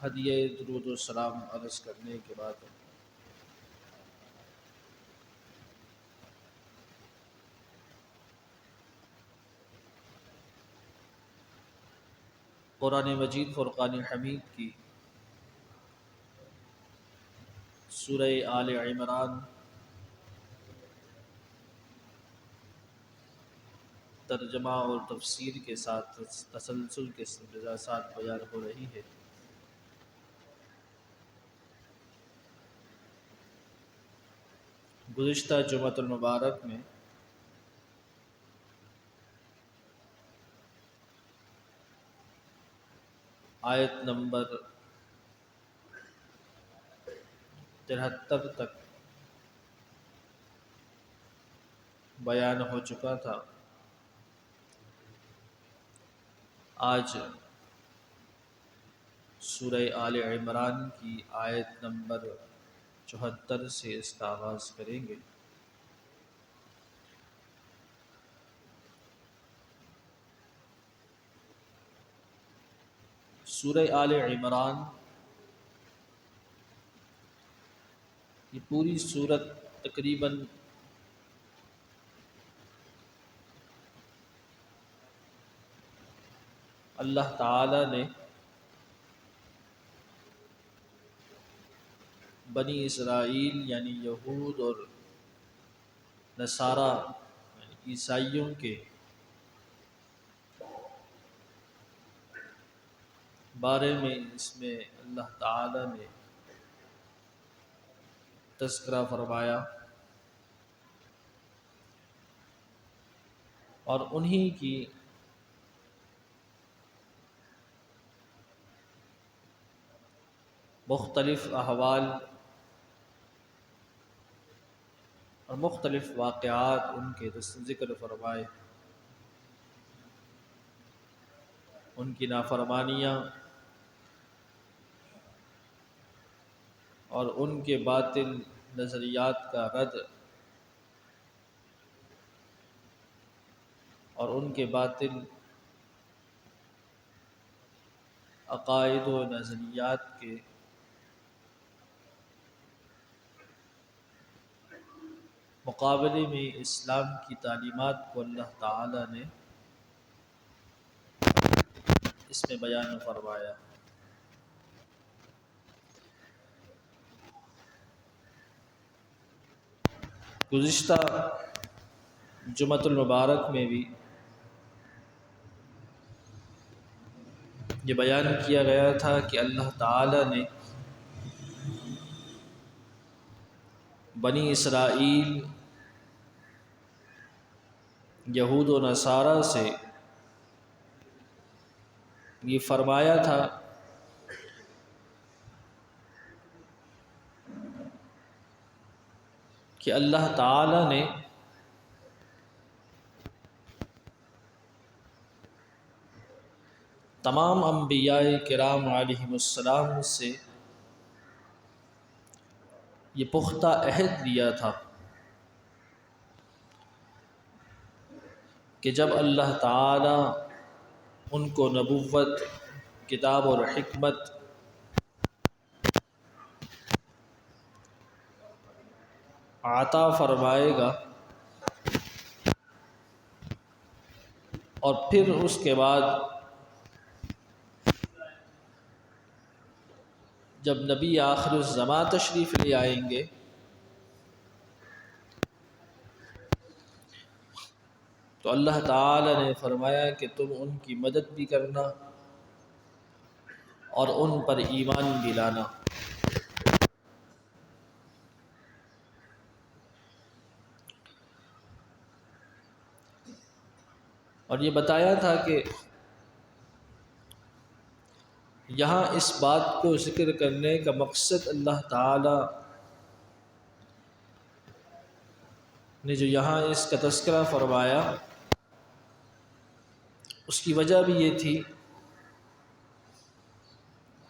ہدیہ درود و سلام عرض کرنے کے بعد قرآن مجید فرقان حمید کی سورہ آل عمران ترجمہ اور تفسیر کے ساتھ تسلسل کے ساتھ بیان ہو رہی ہے۔ گزشتہ جمعۃ المبارک میں آیت نمبر 73 تک بیان ہو چکا تھا۔ آج سورہ آل عمران کی آیت نمبر 74 سے اس کا آغاز کریں گے۔ سورہ آل عمران یہ پوری سورت تقریباً اللہ تعالی نے بنی اسرائیل یعنی یہود اور نصارہ یعنی عیسائیوں کے بارے میں اس میں اللہ تعالی نے تذکرہ فرمایا اور انہی کی مختلف احوال اور مختلف واقعات ان کے ذکر فرمائے، ان کی نافرمانیاں اور ان کے باطل نظریات کا رد اور ان کے باطل عقائد و نظریات کے مقابلے میں اسلام کی تعلیمات کو اللہ تعالی نے اس میں بیان فرمایا۔ گزشتہ جمعۃ المبارک میں بھی یہ بیان کیا گیا تھا کہ اللہ تعالی نے بنی اسرائیل یہود و نصارہ سے یہ فرمایا تھا کہ اللہ تعالی نے تمام انبیاء کرام علیہم السلام سے یہ پختہ عہد لیا تھا کہ جب اللہ تعالی ان کو نبوت، کتاب اور حکمت عطا فرمائے گا اور پھر اس کے بعد جب نبی آخر الزماں تشریف لے آئیں گے تو اللہ تعالی نے فرمایا کہ تم ان کی مدد بھی کرنا اور ان پر ایمان بھی لانا۔ اور یہ بتایا تھا کہ یہاں اس بات کو ذکر کرنے کا مقصد اللہ تعالی نے جو یہاں اس کا تذکرہ فرمایا اس کی وجہ بھی یہ تھی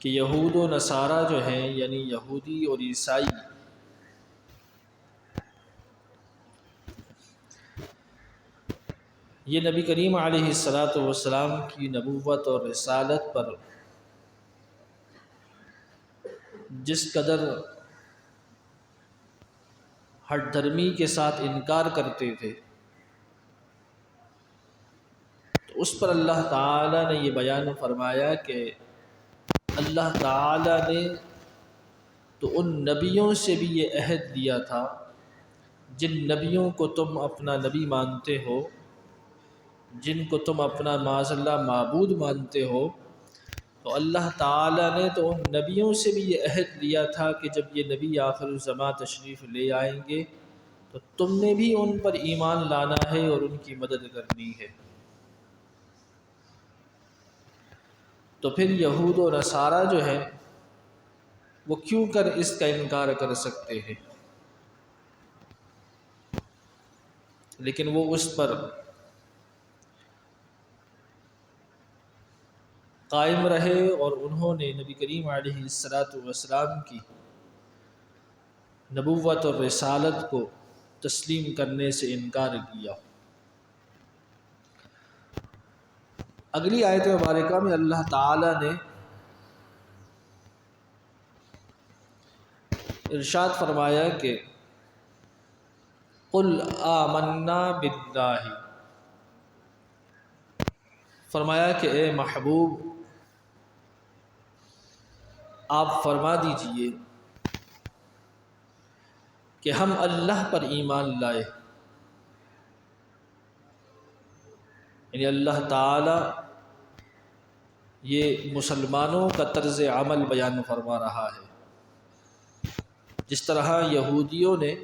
کہ یہود و نصارہ جو ہیں یعنی یہودی اور عیسائی یہ نبی کریم علیہ الصلاۃ والسلام کی نبوت اور رسالت پر جس قدر ہٹ دھرمی کے ساتھ انکار کرتے تھے، تو اس پر اللہ تعالیٰ نے یہ بیان فرمایا کہ اللہ تعالیٰ نے تو ان نبیوں سے بھی یہ عہد لیا تھا جن نبیوں کو تم اپنا نبی مانتے ہو، جن کو تم اپنا معاذ اللہ معبود مانتے ہو، تو اللہ تعالیٰ نے تو ان نبیوں سے بھی یہ عہد لیا تھا کہ جب یہ نبی آخر الزماں تشریف لے آئیں گے تو تم نے بھی ان پر ایمان لانا ہے اور ان کی مدد کرنی ہے۔ تو پھر یہود و نصارہ جو ہے وہ کیوں کر اس کا انکار کر سکتے ہیں، لیکن وہ اس پر قائم رہے اور انہوں نے نبی کریم علیہ السلام کی نبوت اور رسالت کو تسلیم کرنے سے انکار کیا۔ اگلی آیت مبارکہ میں اللہ تعالی نے ارشاد فرمایا کہ قل آمنا باللہ، فرمایا کہ اے محبوب آپ فرما دیجئے کہ ہم اللہ پر ایمان لائے، یعنی اللہ تعالی یہ مسلمانوں کا طرز عمل بیان فرما رہا ہے۔ جس طرح یہودیوں نے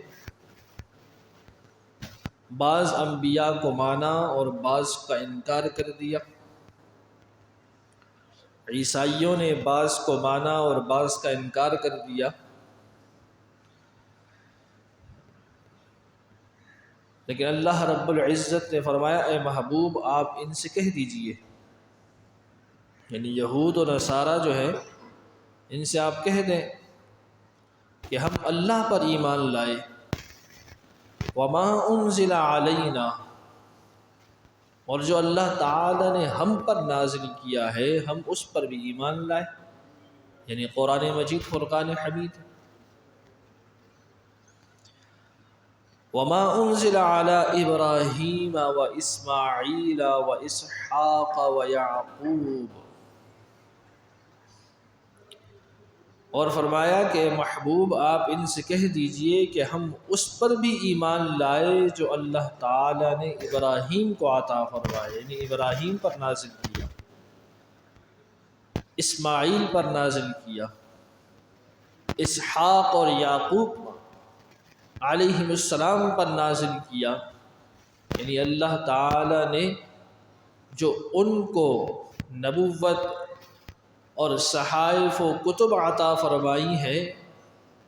بعض انبیاء کو مانا اور بعض کا انکار کر دیا، عیسائیوں نے بعض کو مانا اور بعض کا انکار کر دیا، لیکن اللہ رب العزت نے فرمایا اے محبوب آپ ان سے کہہ دیجئے، یعنی یہود و نصارہ جو ہے ان سے آپ کہہ دیں کہ ہم اللہ پر ایمان لائے، وما انزل علینا، اور جو اللہ تعالی نے ہم پر نازل کیا ہے ہم اس پر بھی ایمان لائے، یعنی قرآن مجید فرقان حمید۔ وما انزل علی ابراہیم و اسماعیل و اسحاق و یعقوب، اور فرمایا کہ محبوب آپ ان سے کہہ دیجئے کہ ہم اس پر بھی ایمان لائے جو اللہ تعالی نے ابراہیم کو عطا فرمائے، یعنی ابراہیم پر نازل کیا، اسماعیل پر نازل کیا، اسحاق اور یعقوب علیہم السلام پر نازل کیا، یعنی اللہ تعالی نے جو ان کو نبوت اور صحائف و کتب عطا فرمائی ہے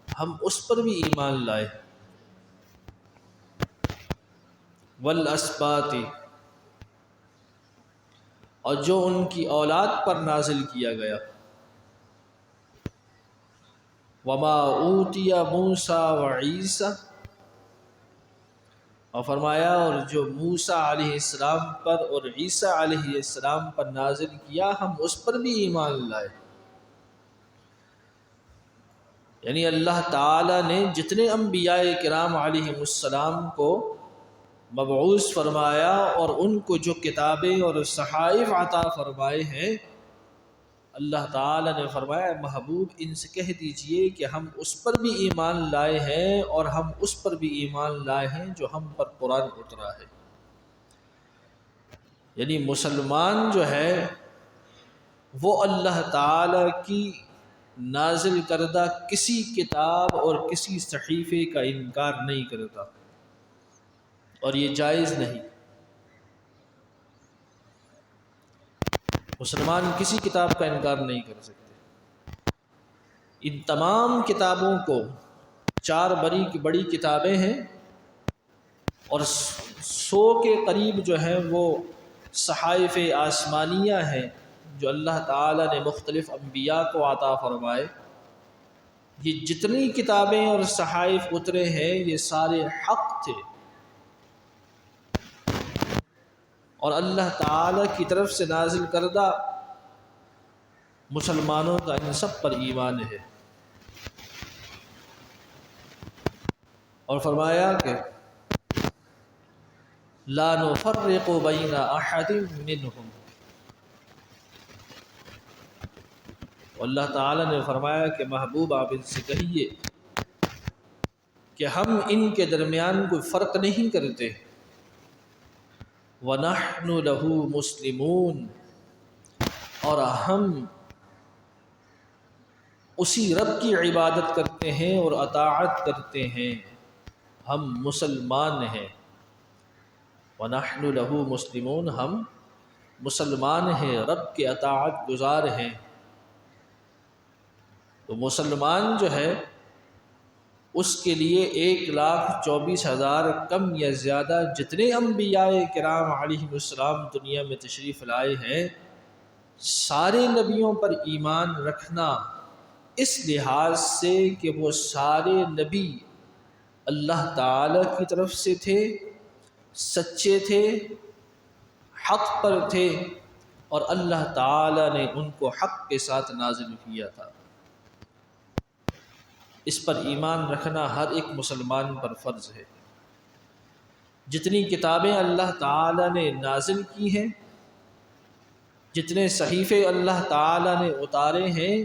ہم اس پر بھی ایمان لائے، والاسباط، اور جو ان کی اولاد پر نازل کیا گیا، وما اوتی موسیٰ وعیسیٰ، اور فرمایا اور جو موسیٰ علیہ السلام پر اور عیسیٰ علیہ السلام پر نازل کیا ہم اس پر بھی ایمان لائے، یعنی اللہ تعالی نے جتنے انبیاء کرام علیہم السلام کو مبعوث فرمایا اور ان کو جو کتابیں اور صحائف عطا فرمائے ہیں، اللہ تعالی نے فرمایا محبوب ان سے کہہ دیجئے کہ ہم اس پر بھی ایمان لائے ہیں اور ہم اس پر بھی ایمان لائے ہیں جو ہم پر قرآن اترا ہے، یعنی مسلمان جو ہے وہ اللہ تعالی کی نازل کردہ کسی کتاب اور کسی صحیفے کا انکار نہیں کرتا، اور یہ جائز نہیں۔ مسلمان کسی کتاب کا انکار نہیں کر سکتے۔ ان تمام کتابوں کو 4 بڑی کتابیں ہیں اور 100 کے قریب جو ہیں وہ صحائف آسمانیہ ہیں جو اللہ تعالی نے مختلف انبیاء کو عطا فرمائے۔ یہ جتنی کتابیں اور صحائف اترے ہیں یہ سارے حق تھے، اور اللہ تعالی کی طرف سے نازل کردہ مسلمانوں کا ان سب پر ایمان ہے۔ اور فرمایا کہ لا نفرق بین احد منہم، اللہ تعالیٰ نے فرمایا کہ محبوب آپ ان سے کہیے کہ ہم ان کے درمیان کوئی فرق نہیں کرتے، وَنَحْنُ لَهُ مُسْلِمُونَ، اور ہم اسی رب کی عبادت کرتے ہیں اور اطاعت کرتے ہیں، ہم مسلمان ہیں۔ وَنَحْنُ لَهُ مُسْلِمُونَ، ہم مسلمان ہیں، رب کے اطاعت گزار ہیں۔ تو مسلمان جو ہے اس کے لیے 1,24,000 کم یا زیادہ جتنے انبیاء کرام علیہ السلام دنیا میں تشریف لائے ہیں، سارے نبیوں پر ایمان رکھنا اس لحاظ سے کہ وہ سارے نبی اللہ تعالی کی طرف سے تھے، سچے تھے، حق پر تھے، اور اللہ تعالی نے ان کو حق کے ساتھ نازل کیا تھا۔ اس پر ایمان رکھنا ہر ایک مسلمان پر فرض ہے۔ جتنی کتابیں اللہ تعالی نے نازل کی ہیں، جتنے صحیفے اللہ تعالی نے اتارے ہیں،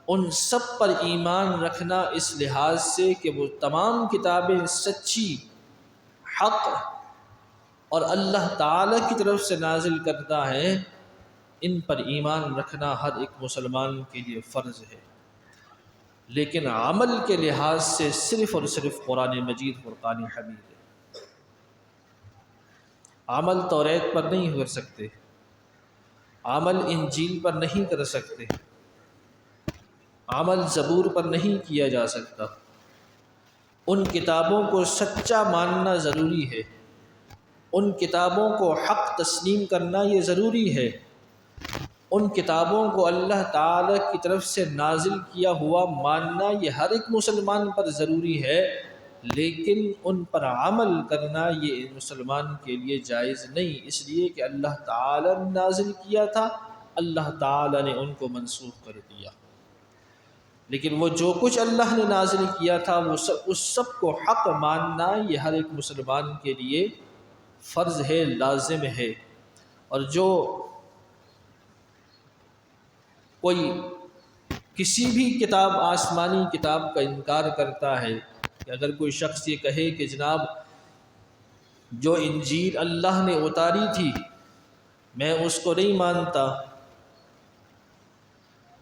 ان سب پر ایمان رکھنا اس لحاظ سے کہ وہ تمام کتابیں سچی، حق اور اللہ تعالی کی طرف سے نازل کرتا ہے، ان پر ایمان رکھنا ہر ایک مسلمان کے لیے فرض ہے۔ لیکن عمل کے لحاظ سے صرف اور صرف قرآن مجید فرقان حمید ہے۔ عمل توریت پر نہیں کر سکتے، عمل انجیل پر نہیں کر سکتے، عمل زبور پر نہیں کیا جا سکتا۔ ان کتابوں کو سچا ماننا ضروری ہے، ان کتابوں کو حق تسلیم کرنا یہ ضروری ہے، ان کتابوں کو اللہ تعالی کی طرف سے نازل کیا ہوا ماننا یہ ہر ایک مسلمان پر ضروری ہے، لیکن ان پر عمل کرنا یہ مسلمان کے لیے جائز نہیں، اس لیے کہ اللہ تعالی نے نازل کیا تھا، اللہ تعالی نے ان کو منسوخ کر دیا۔ لیکن وہ جو کچھ اللہ نے نازل کیا تھا اس سب کو حق ماننا یہ ہر ایک مسلمان کے لیے فرض ہے، لازم ہے۔ اور جو کوئی کسی بھی کتاب، آسمانی کتاب کا انکار کرتا ہے، کہ اگر کوئی شخص یہ کہے کہ جناب جو انجیل اللہ نے اتاری تھی میں اس کو نہیں مانتا،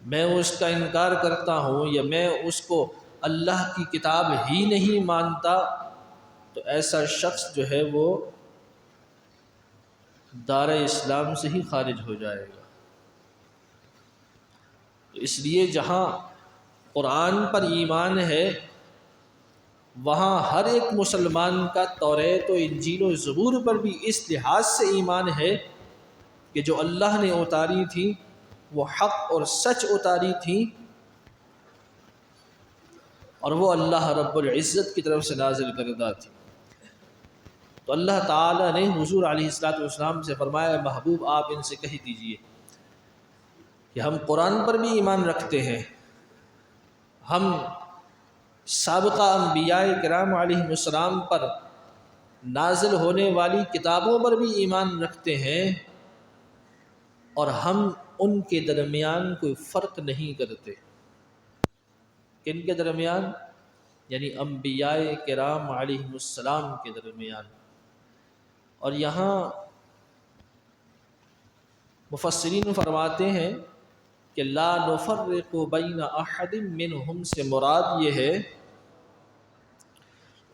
میں اس کا انکار کرتا ہوں، یا میں اس کو اللہ کی کتاب ہی نہیں مانتا، تو ایسا شخص جو ہے وہ دار اسلام سے ہی خارج ہو جائے گا۔ تو اس لیے جہاں قرآن پر ایمان ہے وہاں ہر ایک مسلمان کا توریت و انجیل و زبور پر بھی اس لحاظ سے ایمان ہے کہ جو اللہ نے اتاری تھی وہ حق اور سچ اتاری تھی، اور وہ اللہ رب العزت کی طرف سے نازل کردہ تھی۔ تو اللہ تعالی نے حضور علیہ السلام سے فرمایا، محبوب آپ ان سے کہہ دیجئے کہ ہم قرآن پر بھی ایمان رکھتے ہیں، ہم سابقہ انبیاء کرام علیہ السلام پر نازل ہونے والی کتابوں پر بھی ایمان رکھتے ہیں، اور ہم ان کے درمیان کوئی فرق نہیں کرتے۔ کن کے درمیان؟ یعنی انبیاء کرام علیہ السلام کے درمیان۔ اور یہاں مفسرین فرماتے ہیں کہ لا نفرق بین احد منہم سے مراد یہ ہے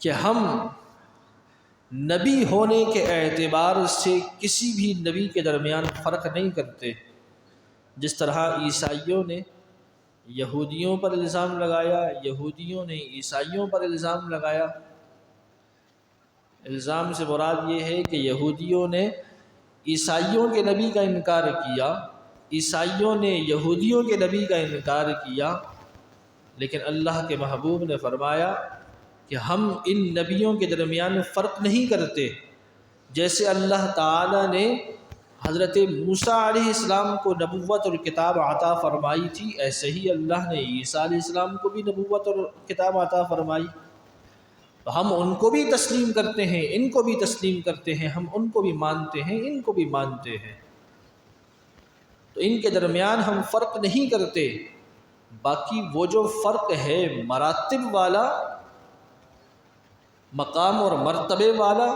کہ ہم نبی ہونے کے اعتبار سے کسی بھی نبی کے درمیان فرق نہیں کرتے۔ جس طرح عیسائیوں نے یہودیوں پر الزام لگایا، یہودیوں نے عیسائیوں پر الزام لگایا۔ الزام سے مراد یہ ہے کہ یہودیوں نے عیسائیوں کے نبی کا انکار کیا، عیسائیوں نے یہودیوں کے نبی کا انکار کیا، لیکن اللہ کے محبوب نے فرمایا کہ ہم ان نبیوں کے درمیان فرق نہیں کرتے۔ جیسے اللہ تعالی نے حضرت موسیٰ علیہ السلام کو نبوت اور کتاب عطا فرمائی تھی، ایسے ہی اللہ نے عیسیٰ علیہ السلام کو بھی نبوت اور کتاب عطا فرمائی۔ تو ہم ان کو بھی تسلیم کرتے ہیں، ان کو بھی تسلیم کرتے ہیں، ہم ان کو بھی مانتے ہیں، ان کو بھی مانتے ہیں، تو ان کے درمیان ہم فرق نہیں کرتے۔ باقی وہ جو فرق ہے مراتب والا، مقام اور مرتبے والا،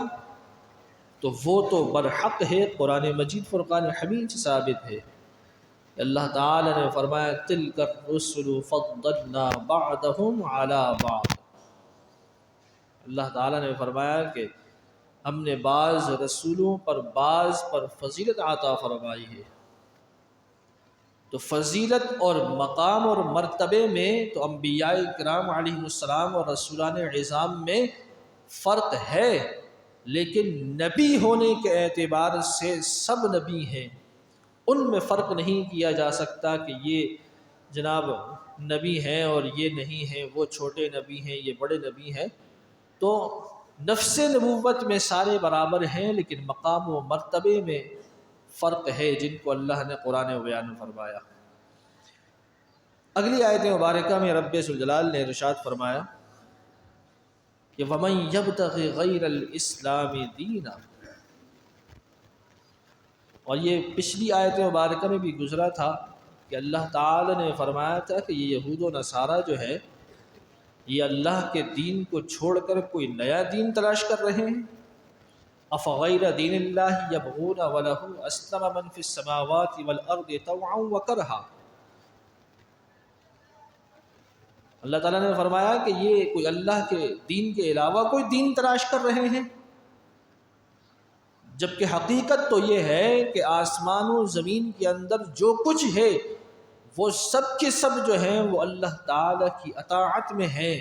تو وہ تو برحق ہے، قرآن مجید فرقان حمید سے ثابت ہے۔ اللہ تعالی نے فرمایا تلک الرسل فضلنا بعضهم علی بعض، اللہ تعالیٰ نے فرمایا کہ ہم نے بعض رسولوں پر بعض پر فضیلت عطا فرمائی ہے۔ تو فضیلت اور مقام اور مرتبے میں تو انبیاء کرام علیہ السلام اور رسولان عظام میں فرق ہے، لیکن نبی ہونے کے اعتبار سے سب نبی ہیں، ان میں فرق نہیں کیا جا سکتا کہ یہ جناب نبی ہیں اور یہ نہیں ہیں، وہ چھوٹے نبی ہیں یہ بڑے نبی ہیں۔ تو نفس نبوت میں سارے برابر ہیں، لیکن مقام و مرتبے میں فرق ہے، جن کو اللہ نے قرآن و بیان فرمایا۔ اگلی آیت مبارکہ میں رب ذوالجلال نے ارشاد فرمایا کہ وَمَن يَبْتَغِ غَيْرَ الْإِسْلَامِ دِينًا، اور یہ پچھلی آیت مبارکہ میں بھی گزرا تھا کہ اللہ تعالی نے فرمایا تھا کہ یہ یہود و نصارہ جو ہے یہ اللہ کے دین کو چھوڑ کر کوئی نیا دین تلاش کر رہے ہیں۔ افغیر دین اللہ یبغون ولہ اسلم من فی السماوات والارض طوعا وکرہا، اللہ تعالیٰ نے فرمایا کہ یہ کوئی اللہ کے دین کے علاوہ کوئی دین تلاش کر رہے ہیں، جبکہ حقیقت تو یہ ہے کہ آسمان و زمین کے اندر جو کچھ ہے وہ سب کے سب جو ہیں وہ اللہ تعالیٰ کی اطاعت میں ہیں،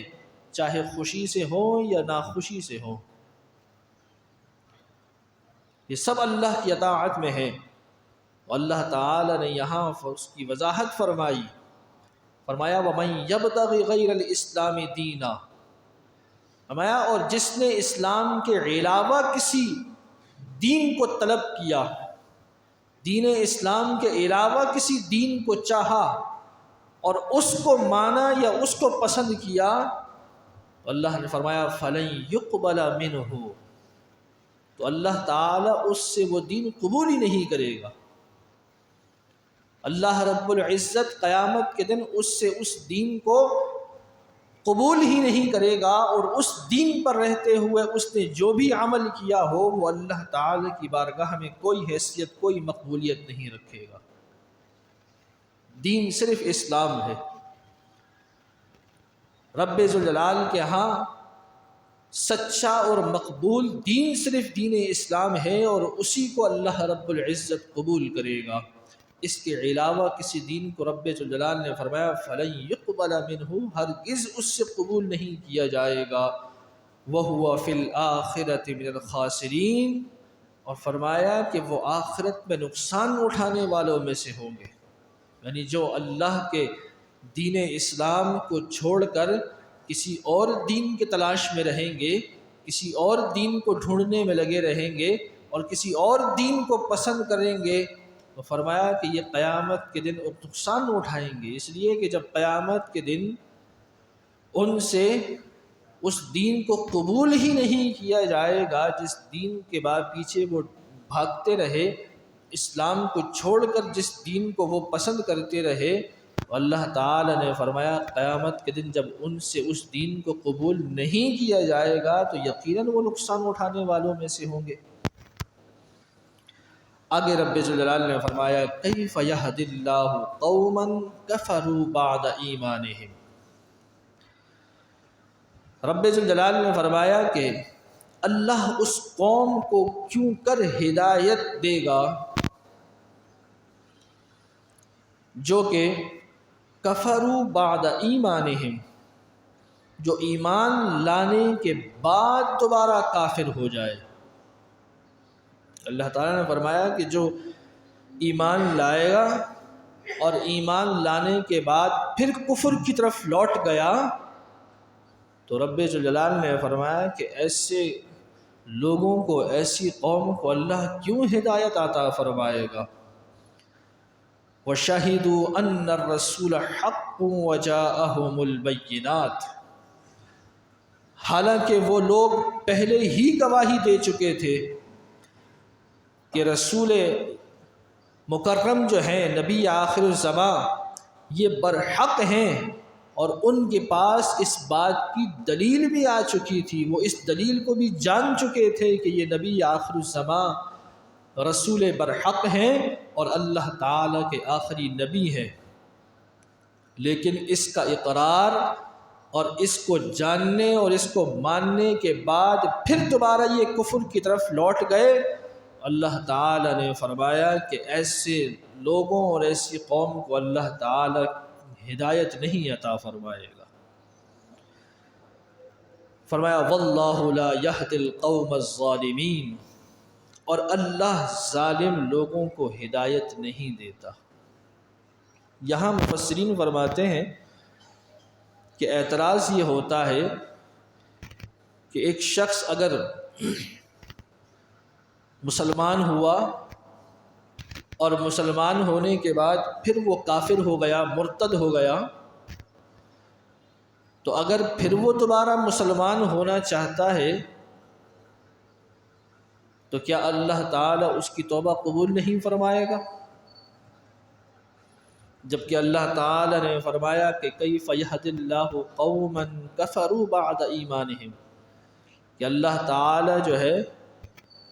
چاہے خوشی سے ہوں یا ناخوشی سے ہوں، یہ سب اللہ کی اطاعت میں ہیں۔ اللہ تعالیٰ نے یہاں اس کی وضاحت فرمائی، فرمایا وَمَن يَبْتَغِ غَيْرَ الْإِسْلَامِ دِينًا، فرمایا اور جس نے اسلام کے علاوہ کسی دین کو طلب کیا، دین اسلام کے علاوہ کسی دین کو چاہا اور اس کو مانا یا اس کو پسند کیا، تو اللہ نے فرمایا فَلَن يُقْبَلَ مِنْهُ، تو اللہ تعالیٰ اس سے وہ دین قبول ہی نہیں کرے گا۔ اللہ رب العزت قیامت کے دن اس سے اس دین کو قبول ہی نہیں کرے گا، اور اس دین پر رہتے ہوئے اس نے جو بھی عمل کیا ہو وہ اللہ تعالی کی بارگاہ میں کوئی حیثیت کوئی مقبولیت نہیں رکھے گا۔ دین صرف اسلام ہے، رب ذوالجلال کے ہاں سچا اور مقبول دین صرف دین اسلام ہے، اور اسی کو اللہ رب العزت قبول کرے گا۔ اس کے علاوہ کسی دین کو رب ذوالجلال نے فرمایا فَلَن يُقْبَلَ مِنْهُ، ہرگز اس سے قبول نہیں کیا جائے گا، وَهُوَ فِي الْآخِرَةِ مِنَ الْخَاسِرِينَ، اور فرمایا کہ وہ آخرت میں نقصان اٹھانے والوں میں سے ہوں گے۔ یعنی جو اللہ کے دین اسلام کو چھوڑ کر کسی اور دین کے تلاش میں رہیں گے، کسی اور دین کو ڈھونڈنے میں لگے رہیں گے اور کسی اور دین کو پسند کریں گے، تو فرمایا کہ یہ قیامت کے دن نقصان اٹھائیں گے، اس لیے کہ جب قیامت کے دن ان سے اس دین کو قبول ہی نہیں کیا جائے گا جس دین کے بعد پیچھے وہ بھاگتے رہے، اسلام کو چھوڑ کر جس دین کو وہ پسند کرتے رہے، اللہ تعالی نے فرمایا قیامت کے دن جب ان سے اس دین کو قبول نہیں کیا جائے گا تو یقیناً وہ نقصان اٹھانے والوں میں سے ہوں گے۔ آگے رب ذوالجلال نے فرمایا کیف یہدی اللہ قوما کفروا بعد ایمانہم، رب ذوالجلال نے فرمایا کہ اللہ اس قوم کو کیوں کر ہدایت دے گا جو کہ کفروا بعد ایمانہم، جو ایمان لانے کے بعد دوبارہ کافر ہو جائے۔ اللہ تعالیٰ نے فرمایا کہ جو ایمان لائے گا اور ایمان لانے کے بعد پھر کفر کی طرف لوٹ گیا، تو رب ذوالجلال نے فرمایا کہ ایسے لوگوں کو، ایسی قوم کو اللہ کیوں ہدایت عطا فرمائے گا۔ وَشَهِدُوا أَنَّ الرَّسُولَ حَقٌّ وَجَاءَهُمُ الْبَيِّنَاتُ، حالانکہ وہ لوگ پہلے ہی گواہی دے چکے تھے کہ رسول مکرم جو ہیں، نبی آخر الزماں، یہ برحق ہیں، اور ان کے پاس اس بات کی دلیل بھی آ چکی تھی، وہ اس دلیل کو بھی جان چکے تھے کہ یہ نبی آخر الزماں رسول برحق ہیں اور اللہ تعالیٰ کے آخری نبی ہیں، لیکن اس کا اقرار اور اس کو جاننے اور اس کو ماننے کے بعد پھر دوبارہ یہ کفر کی طرف لوٹ گئے۔ اللہ تعالیٰ نے فرمایا کہ ایسے لوگوں اور ایسی قوم کو اللہ تعالیٰ ہدایت نہیں عطا فرمائے گا۔ فرمایا واللہ لا یہدی القوم الظالمین، اور اللہ ظالم لوگوں کو ہدایت نہیں دیتا۔ یہاں مفسرین فرماتے ہیں کہ اعتراض یہ ہوتا ہے کہ ایک شخص اگر مسلمان ہوا اور مسلمان ہونے کے بعد پھر وہ کافر ہو گیا، مرتد ہو گیا، تو اگر پھر وہ دوبارہ مسلمان ہونا چاہتا ہے تو کیا اللہ تعالیٰ اس کی توبہ قبول نہیں فرمائے گا؟ جبکہ اللہ تعالیٰ نے فرمایا کہ کیف یہدی اللہ قوما کفروا بعد ایمانہم، کہ اللہ تعالیٰ جو ہے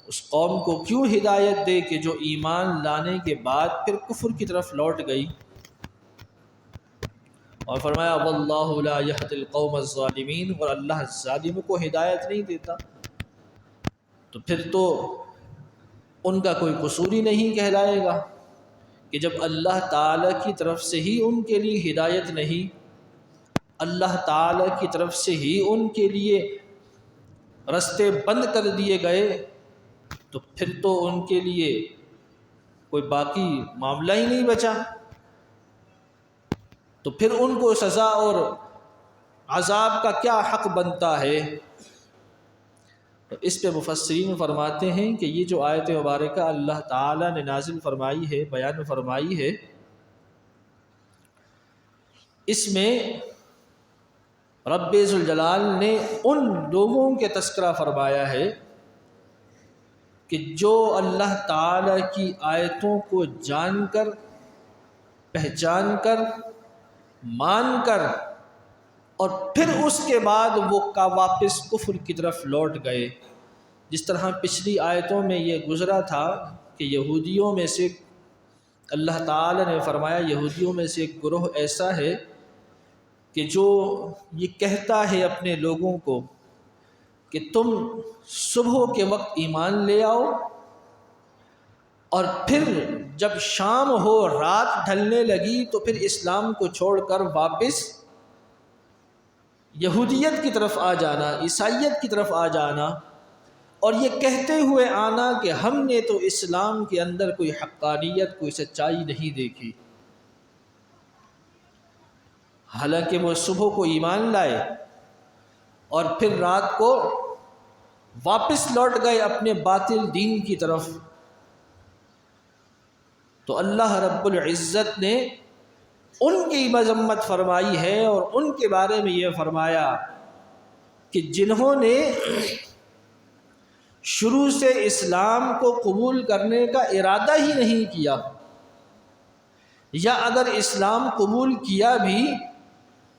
اس قوم کو کیوں ہدایت دے کہ جو ایمان لانے کے بعد پھر کفر کی طرف لوٹ گئی، اور فرمایا واللہ لا یہدی القوم الظالمین، اور اللہ ظالموں کو ہدایت نہیں دیتا، تو پھر تو ان کا کوئی قصور ہی نہیں کہلائے گا کہ جب اللہ تعالیٰ کی طرف سے ہی ان کے لیے ہدایت نہیں، اللہ تعالیٰ کی طرف سے ہی ان کے لیے رستے بند کر دیے گئے، تو پھر تو ان کے لیے کوئی باقی معاملہ ہی نہیں بچا، تو پھر ان کو سزا اور عذاب کا کیا حق بنتا ہے؟ تو اس پہ مفسرین فرماتے ہیں کہ یہ جو آیت مبارکہ اللہ تعالیٰ نے نازل فرمائی ہے، بیان فرمائی ہے، اس میں رب ذوالجلال نے ان لوگوں کے تذکرہ فرمایا ہے کہ جو اللہ تعالیٰ کی آیتوں کو جان کر، پہچان کر، مان کر، اور پھر اس کے بعد وہ واپس کفر کی طرف لوٹ گئے۔ جس طرح پچھلی آیتوں میں یہ گزرا تھا کہ یہودیوں میں سے اللہ تعالیٰ نے فرمایا یہودیوں میں سے ایک گروہ ایسا ہے کہ جو یہ کہتا ہے اپنے لوگوں کو کہ تم صبح کے وقت ایمان لے آؤ، اور پھر جب شام ہو، رات ڈھلنے لگی، تو پھر اسلام کو چھوڑ کر واپس یہودیت کی طرف آ جانا، عیسائیت کی طرف آ جانا، اور یہ کہتے ہوئے آنا کہ ہم نے تو اسلام کے اندر کوئی حقانیت، کوئی سچائی نہیں دیکھی، حالانکہ وہ صبح کو ایمان لائے اور پھر رات کو واپس لوٹ گئے اپنے باطل دین کی طرف۔ تو اللہ رب العزت نے ان کی مذمت فرمائی ہے اور ان کے بارے میں یہ فرمایا کہ جنہوں نے شروع سے اسلام کو قبول کرنے کا ارادہ ہی نہیں کیا، یا اگر اسلام قبول کیا بھی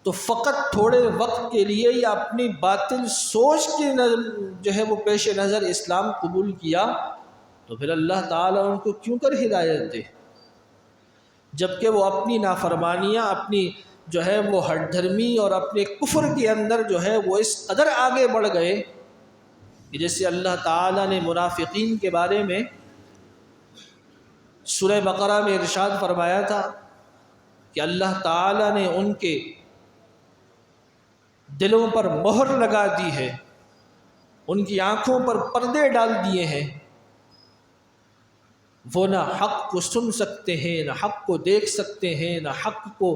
تو فقط تھوڑے وقت کے لیے یا اپنی باطل سوچ کے جو ہے وہ پیش نظر اسلام قبول کیا، تو پھر اللہ تعالیٰ ان کو کیوں کر ہدایت دے، جبکہ وہ اپنی نافرمانیاں، اپنی جو ہے وہ ہٹ دھرمی اور اپنے کفر کے اندر جو ہے وہ اس قدر آگے بڑھ گئے کہ جیسے اللہ تعالیٰ نے منافقین کے بارے میں سورہ بقرہ میں ارشاد فرمایا تھا کہ اللہ تعالیٰ نے ان کے دلوں پر مہر لگا دی ہے، ان کی آنکھوں پر پردے ڈال دیے ہیں، وہ نہ حق کو سن سکتے ہیں، نہ حق کو دیکھ سکتے ہیں، نہ حق کو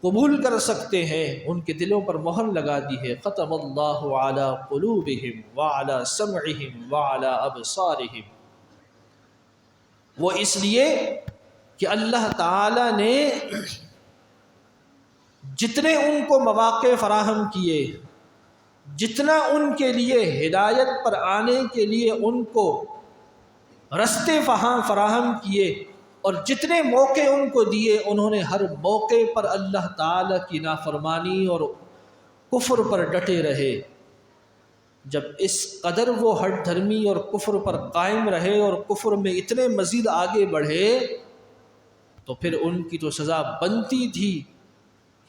قبول کر سکتے ہیں، ان کے دلوں پر مہر لگا دی ہے۔ ختم اللہ علی قلوبہم وعلی سمعہم وعلی ابصارہم، وہ اس لیے کہ اللہ تعالی نے جتنے ان کو مواقع فراہم کیے، جتنا ان کے لیے ہدایت پر آنے کے لیے ان کو رستے فراہم کیے اور جتنے موقع ان کو دیے، انہوں نے ہر موقع پر اللہ تعالیٰ کی نافرمانی اور کفر پر ڈٹے رہے۔ جب اس قدر وہ ہٹ دھرمی اور کفر پر قائم رہے اور کفر میں اتنے مزید آگے بڑھے، تو پھر ان کی تو سزا بنتی تھی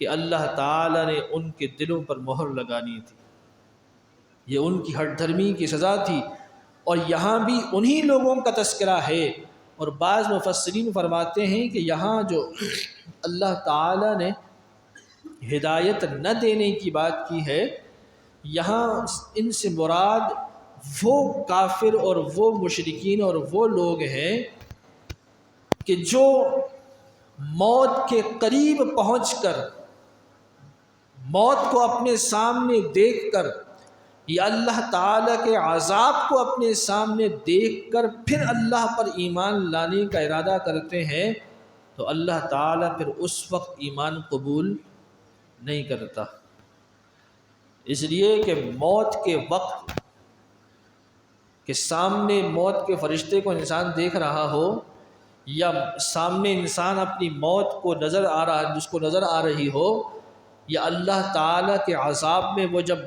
کہ اللہ تعالیٰ نے ان کے دلوں پر مہر لگانی تھی۔ یہ ان کی ہٹ دھرمی کی سزا تھی، اور یہاں بھی انہی لوگوں کا تذکرہ ہے۔ اور بعض مفسرین فرماتے ہیں کہ یہاں جو اللہ تعالیٰ نے ہدایت نہ دینے کی بات کی ہے، یہاں ان سے مراد وہ کافر اور وہ مشرکین اور وہ لوگ ہیں کہ جو موت کے قریب پہنچ کر، موت کو اپنے سامنے دیکھ کر یا اللہ تعالیٰ کے عذاب کو اپنے سامنے دیکھ کر پھر اللہ پر ایمان لانے کا ارادہ کرتے ہیں، تو اللہ تعالیٰ پھر اس وقت ایمان قبول نہیں کرتا۔ اس لیے کہ موت کے وقت کے سامنے موت کے فرشتے کو انسان دیکھ رہا ہو، یا سامنے انسان اپنی موت کو نظر آ رہا، جس کو نظر آ رہی ہو، یا اللہ تعالیٰ کے عذاب میں وہ جب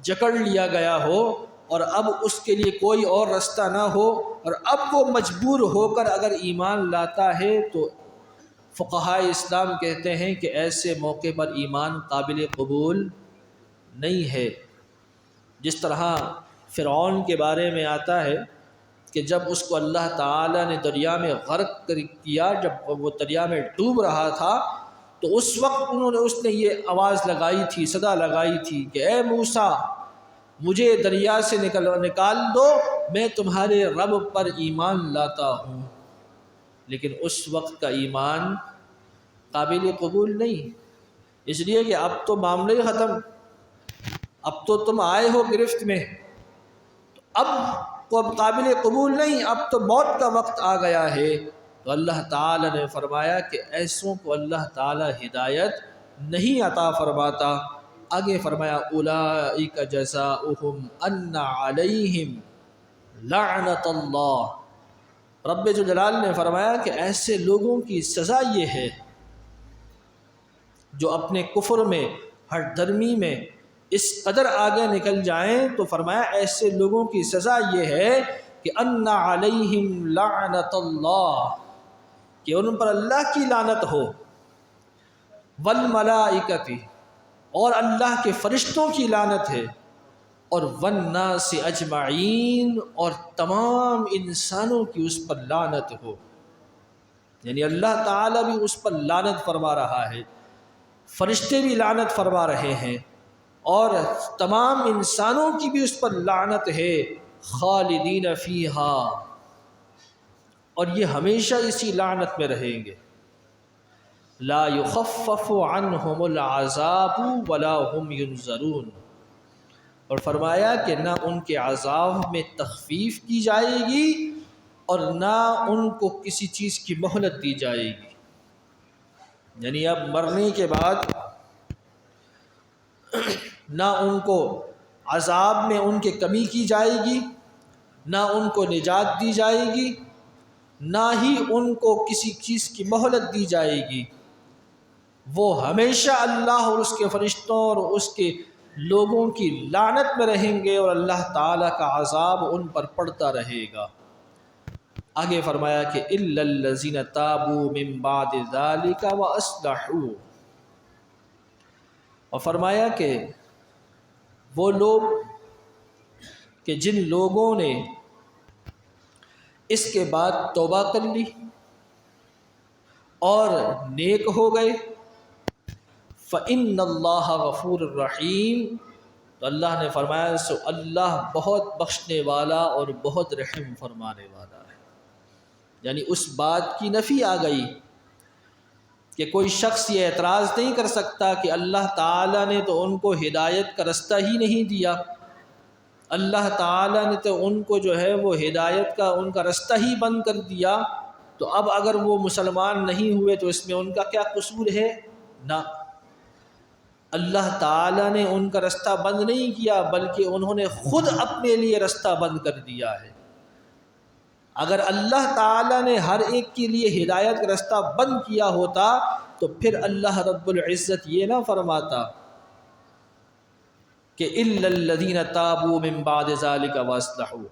جکڑ لیا گیا ہو اور اب اس کے لیے کوئی اور رستہ نہ ہو، اور اب وہ مجبور ہو کر اگر ایمان لاتا ہے، تو فقہائے اسلام کہتے ہیں کہ ایسے موقع پر ایمان قابل قبول نہیں ہے۔ جس طرح فرعون کے بارے میں آتا ہے کہ جب اس کو اللہ تعالیٰ نے دریا میں غرق کیا، جب وہ دریا میں ڈوب رہا تھا، تو اس وقت اس نے یہ آواز لگائی تھی، صدا لگائی تھی کہ اے موسیٰ، مجھے دریا سے نکال دو، میں تمہارے رب پر ایمان لاتا ہوں۔ لیکن اس وقت کا ایمان قابل قبول نہیں، اس لیے کہ اب تو معاملہ ہی ختم، اب تو تم آئے ہو گرفت میں، اب قابل قبول نہیں، اب تو موت کا وقت آ گیا ہے۔ تو اللہ تعالیٰ نے فرمایا کہ ایسوں کو اللہ تعالیٰ ہدایت نہیں عطا فرماتا۔ آگے فرمایا اولئک جزاؤہم ان علیہم لعنت اللہ۔ رب جلال نے فرمایا کہ ایسے لوگوں کی سزا یہ ہے جو اپنے کفر میں، ہٹ درمی میں اس قدر آگے نکل جائیں، تو فرمایا ایسے لوگوں کی سزا یہ ہے کہ ان علیہم لعنت اللہ، کہ ان پر اللہ کی لعنت ہو، والملائکۃ، اور اللہ کے فرشتوں کی لعنت ہے، اور والناس اجمعین، اور تمام انسانوں کی اس پر لعنت ہو۔ یعنی اللہ تعالیٰ بھی اس پر لعنت فرما رہا ہے، فرشتے بھی لعنت فرما رہے ہیں، اور تمام انسانوں کی بھی اس پر لعنت ہے، خالدین فیہا، اور یہ ہمیشہ اسی لعنت میں رہیں گے۔ لا یخفف عنہم العذاب ولا هم ینظرون، اور فرمایا کہ نہ ان کے عذاب میں تخفیف کی جائے گی اور نہ ان کو کسی چیز کی مہلت دی جائے گی۔ یعنی اب مرنے کے بعد نہ ان کو عذاب میں ان کے کمی کی جائے گی، نہ ان کو نجات دی جائے گی، نہ ہی ان کو کسی چیز کی مہلت دی جائے گی۔ وہ ہمیشہ اللہ اور اس کے فرشتوں اور اس کے لوگوں کی لعنت میں رہیں گے، اور اللہ تعالیٰ کا عذاب ان پر پڑتا رہے گا۔ آگے فرمایا کہ الا الذین تابوا من بعد ذلک واصلحوا، اور فرمایا کہ وہ لوگ کہ جن لوگوں نے اس کے بعد توبہ کر لی اور نیک ہو گئے، فَإِنَّ اللَّهَ غَفُورٌ رَحِيمٌ، تو اللہ نے فرمایا سو اللہ بہت بخشنے والا اور بہت رحم فرمانے والا ہے۔ یعنی اس بات کی نفی آ گئی کہ کوئی شخص یہ اعتراض نہیں کر سکتا کہ اللہ تعالیٰ نے تو ان کو ہدایت کا رستہ ہی نہیں دیا، اللہ تعالیٰ نے تو ان کو جو ہے وہ ہدایت کا ان کا رستہ ہی بند کر دیا، تو اب اگر وہ مسلمان نہیں ہوئے تو اس میں ان کا کیا قصور ہے؟ نہ، اللہ تعالیٰ نے ان کا رستہ بند نہیں کیا بلکہ انہوں نے خود اپنے لیے رستہ بند کر دیا ہے۔ اگر اللہ تعالیٰ نے ہر ایک کے لیے ہدایت کا رستہ بند کیا ہوتا تو پھر اللہ رب العزت یہ نہ فرماتا کہ اِلَّا الَّذِينَ تَابُوا مِن بَعْدِ ذَلِكَ وَأَصْلَحُوا،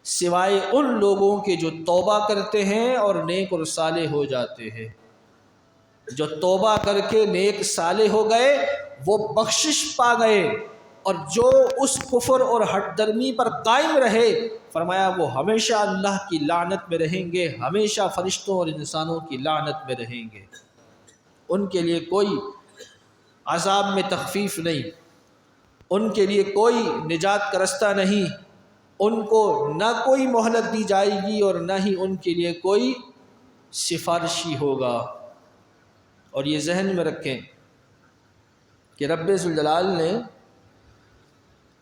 سوائے ان لوگوں کے جو توبہ کرتے ہیں اور نیک اور صالح ہو جاتے ہیں۔ جو توبہ کر کے نیک صالح ہو گئے وہ بخشش پا گئے، اور جو اس کفر اور ہٹ درمی پر قائم رہے فرمایا وہ ہمیشہ اللہ کی لعنت میں رہیں گے، ہمیشہ فرشتوں اور انسانوں کی لعنت میں رہیں گے۔ ان کے لیے کوئی عذاب میں تخفیف نہیں، ان کے لیے کوئی نجات کا رستہ نہیں، ان کو نہ کوئی مہلت دی جائے گی اور نہ ہی ان کے لیے کوئی سفارشی ہوگا۔ اور یہ ذہن میں رکھیں کہ رب ذوالجلال نے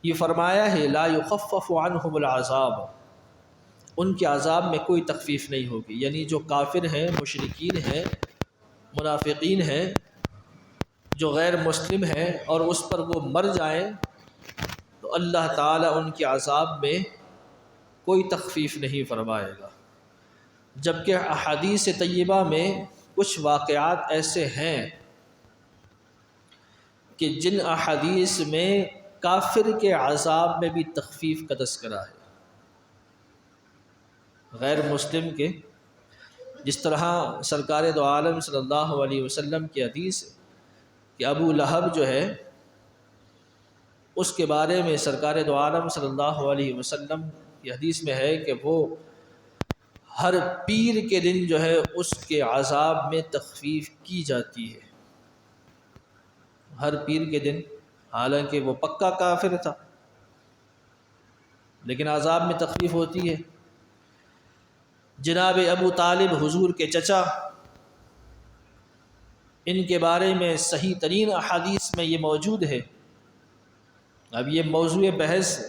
یہ فرمایا ہے لا یخفف عنہم العذاب، ان کے عذاب میں کوئی تخفیف نہیں ہوگی، یعنی جو کافر ہیں، مشرکین ہیں، منافقین ہیں، جو غیر مسلم ہیں اور اس پر وہ مر جائیں تو اللہ تعالیٰ ان کے عذاب میں کوئی تخفیف نہیں فرمائے گا۔ جبکہ احادیث طیبہ میں کچھ واقعات ایسے ہیں کہ جن احادیث میں کافر کے عذاب میں بھی تخفیف کا تذکرہ ہے، غیر مسلم کے، جس طرح سرکار دو عالم صلی اللہ علیہ وسلم کی حدیث ہے کہ ابو لہب جو ہے اس کے بارے میں سرکار دو عالم صلی اللہ علیہ وسلم کی حدیث میں ہے کہ وہ ہر پیر کے دن جو ہے اس کے عذاب میں تخفیف کی جاتی ہے، ہر پیر کے دن، حالانکہ وہ پکا کافر تھا لیکن عذاب میں تخفیف ہوتی ہے۔ جناب ابو طالب حضور کے چچا، ان کے بارے میں صحیح ترین احادیث میں یہ موجود ہے۔ اب یہ موضوع بحث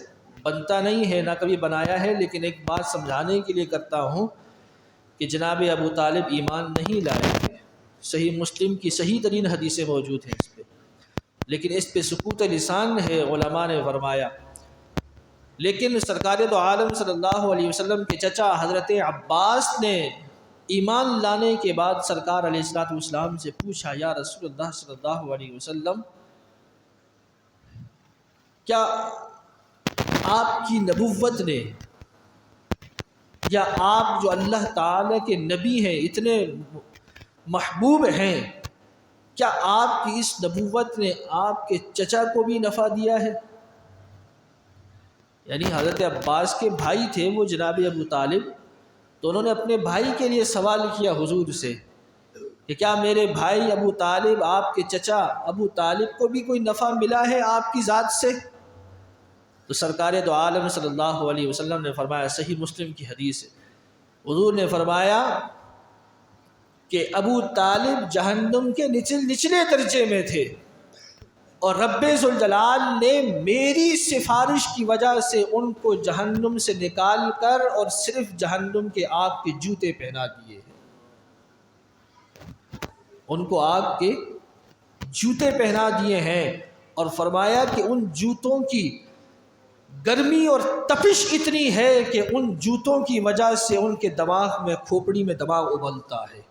بنتا نہیں ہے، نہ کبھی بنایا ہے، لیکن ایک بات سمجھانے کے لیے کرتا ہوں کہ جناب ابو طالب ایمان نہیں لائے تھے، صحیح مسلم کی صحیح ترین حدیثیں موجود ہیں اس پہ، لیکن اس پہ سکوت لسان ہے، علماء نے فرمایا۔ لیکن سرکار دو عالم صلی اللہ علیہ وسلم کے چچا حضرت عباس نے ایمان لانے کے بعد سرکار علیہ الصلوۃ والسلام سے پوچھا، یا رسول اللہ صلی اللہ علیہ وسلم، کیا آپ کی نبوت نے، یا آپ جو اللہ تعالیٰ کے نبی ہیں، اتنے محبوب ہیں، کیا آپ کی اس نبوت نے آپ کے چچا کو بھی نفع دیا ہے؟ یعنی حضرت عباس کے بھائی تھے وہ جناب ابو طالب، تو انہوں نے اپنے بھائی کے لیے سوال کیا حضور سے کہ کیا میرے بھائی ابو طالب، آپ کے چچا ابو طالب کو بھی کوئی نفع ملا ہے آپ کی ذات سے؟ تو سرکار دو عالم صلی اللہ علیہ وسلم نے فرمایا، صحیح مسلم کی حدیث ہے، حضور نے فرمایا کہ ابو طالب جہنم کے نچلے درجے میں تھے، اور رب ذوالجلال نے میری سفارش کی وجہ سے ان کو جہنم سے نکال کر اور صرف جہنم کے آگ کے جوتے پہنا دیے ہیں، ان کو آگ کے جوتے پہنا دیے ہیں، اور فرمایا کہ ان جوتوں کی گرمی اور تپش اتنی ہے کہ ان جوتوں کی وجہ سے ان کے دماغ میں، کھوپڑی میں دماغ ابلتا ہے۔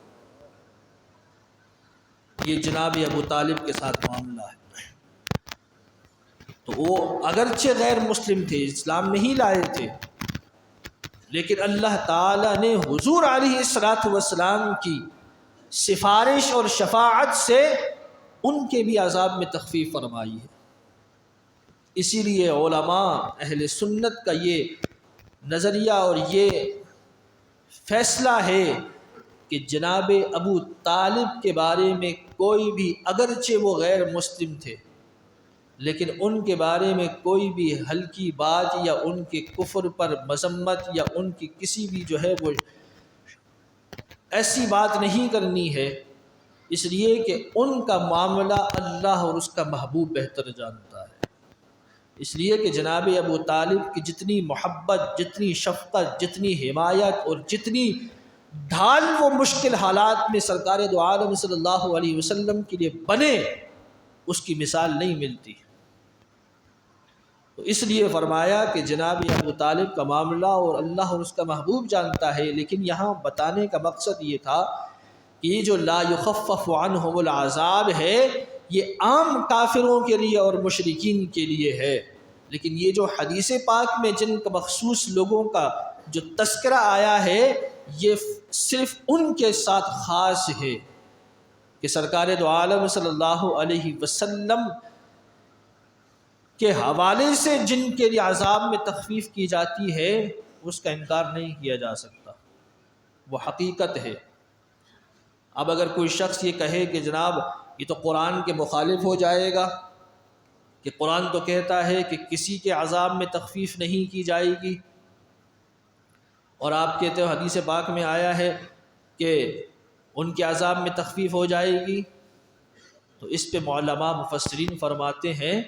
یہ جناب ابو طالب کے ساتھ معاملہ ہے۔ تو وہ اگرچہ غیر مسلم تھے، اسلام نہیں لائے تھے، لیکن اللہ تعالیٰ نے حضور علیہ الصلوۃ والسلام کی سفارش اور شفاعت سے ان کے بھی عذاب میں تخفیف فرمائی ہے۔ اسی لیے علماء اہل سنت کا یہ نظریہ اور یہ فیصلہ ہے کہ جناب ابو طالب کے بارے میں کوئی بھی، اگرچہ وہ غیر مسلم تھے، لیکن ان کے بارے میں کوئی بھی ہلکی بات یا ان کے کفر پر مذمت یا ان کی کسی بھی جو ہے وہ ایسی بات نہیں کرنی ہے، اس لیے کہ ان کا معاملہ اللہ اور اس کا محبوب بہتر جانتا ہے۔ اس لیے کہ جناب ابو طالب کی جتنی محبت، جتنی شفقت، جتنی حمایت اور جتنی ڈھال وہ مشکل حالات میں سرکار دو عالم صلی اللہ علیہ وسلم کے لیے بنے، اس کی مثال نہیں ملتی۔ تو اس لیے فرمایا کہ جناب ابو طالب کا معاملہ اور اللہ اور اس کا محبوب جانتا ہے، لیکن یہاں بتانے کا مقصد یہ تھا کہ یہ جو لا یخفف عنہم العذاب ہے یہ عام کافروں کے لیے اور مشرکین کے لیے ہے، لیکن یہ جو حدیث پاک میں جن کا مخصوص لوگوں کا جو تذکرہ آیا ہے یہ صرف ان کے ساتھ خاص ہے کہ سرکار دو عالم صلی اللہ علیہ وسلم کے حوالے سے جن کے لیے عذاب میں تخفیف کی جاتی ہے اس کا انکار نہیں کیا جا سکتا، وہ حقیقت ہے۔ اب اگر کوئی شخص یہ کہے کہ جناب یہ تو قرآن کے مخالف ہو جائے گا، کہ قرآن تو کہتا ہے کہ کسی کے عذاب میں تخفیف نہیں کی جائے گی، اور آپ کہتے ہو حدیث پاک میں آیا ہے کہ ان کے عذاب میں تخفیف ہو جائے گی، تو اس پہ علماء مفسرین فرماتے ہیں